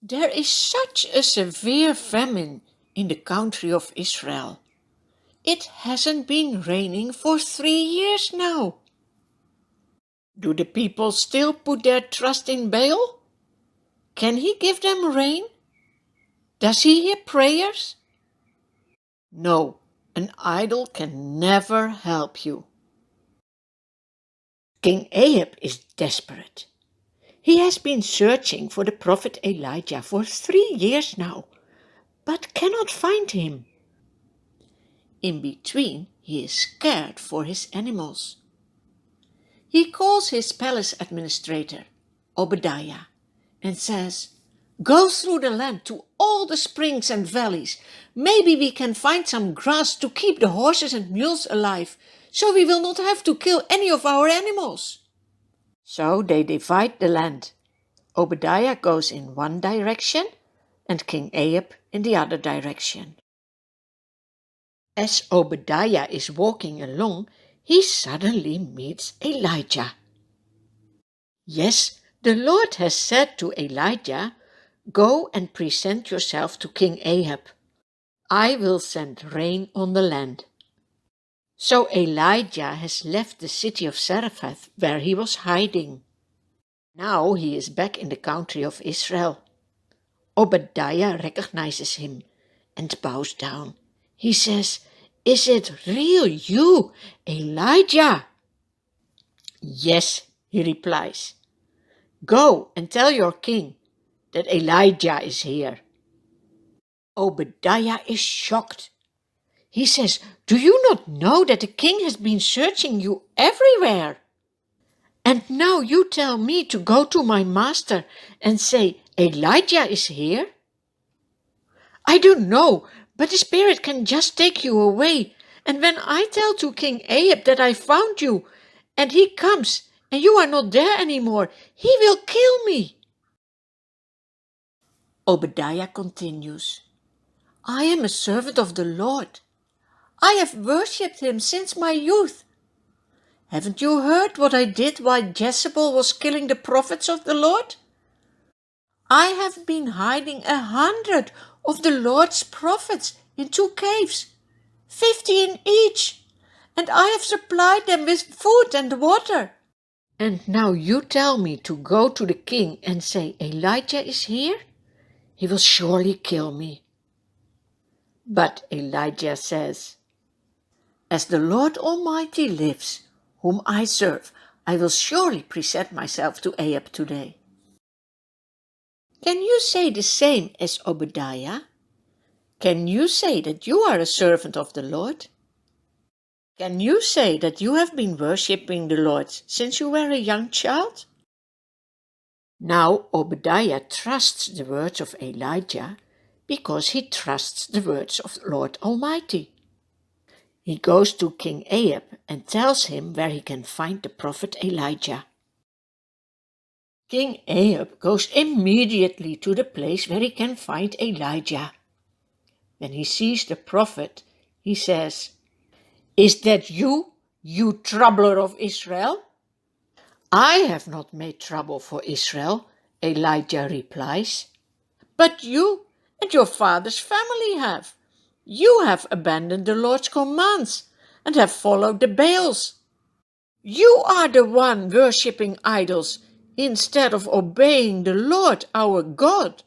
There is such a severe famine in the country of Israel. It hasn't been raining for 3 years now. Do the people still put their trust in Baal? Can he give them rain? Does he hear prayers? No, an idol can never help you. King Ahab is desperate. He has been searching for the prophet Elijah for 3 years now, but cannot find him. In between, he is scared for his animals. He calls his palace administrator, Obadiah, and says, "Go through the land to all the springs and valleys. Maybe we can find some grass to keep the horses and mules alive, so we will not have to kill any of our animals." So they divide the land. Obadiah goes in one direction and King Ahab in the other direction. As Obadiah is walking along, he suddenly meets Elijah. Yes, the Lord has said to Elijah, "Go and present yourself to King Ahab. I will send rain on the land." So Elijah has left the city of Zarephath where he was hiding. Now he is back in the country of Israel. Obadiah recognizes him and bows down. He says, "Is it real you, Elijah?" "Yes," he replies. "Go and tell your king that Elijah is here." Obadiah is shocked. He says, "Do you not know that the king has been searching you everywhere? And now you tell me to go to my master and say, 'Elijah is here'? I don't know, but the spirit can just take you away. And when I tell to King Ahab that I found you, and he comes, and you are not there anymore, he will kill me." Obadiah continues, "I am a servant of the Lord. I have worshipped him since my youth. Haven't you heard what I did while Jezebel was killing the prophets of the Lord? I have been hiding 100 of the Lord's prophets in 2 caves, 50 in each, and I have supplied them with food and water. And now you tell me to go to the king and say, 'Elijah is here'? He will surely kill me." But Elijah says, "As the Lord Almighty lives, whom I serve, I will surely present myself to Ahab today." Can you say the same as Obadiah? Can you say that you are a servant of the Lord? Can you say that you have been worshipping the Lord since you were a young child? Now Obadiah trusts the words of Elijah because he trusts the words of the Lord Almighty. He goes to King Ahab and tells him where he can find the prophet Elijah. King Ahab goes immediately to the place where he can find Elijah. When he sees the prophet, he says, "Is that you, you troubler of Israel?" "I have not made trouble for Israel," Elijah replies. "But you and your father's family have. You have abandoned the Lord's commands and have followed the Baals. You are the one worshipping idols instead of obeying the Lord our God.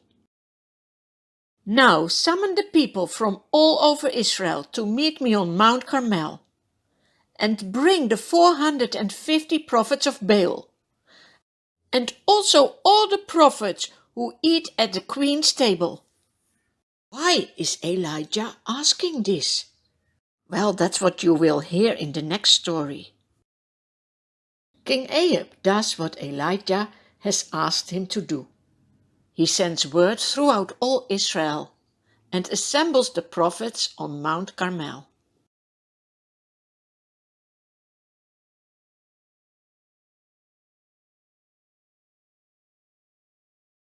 Now summon the people from all over Israel to meet me on Mount Carmel, and bring the 450 prophets of Baal, and also all the prophets who eat at the queen's table." Why is Elijah asking this? Well, that's what you will hear in the next story. King Ahab does what Elijah has asked him to do. He sends word throughout all Israel and assembles the prophets on Mount Carmel.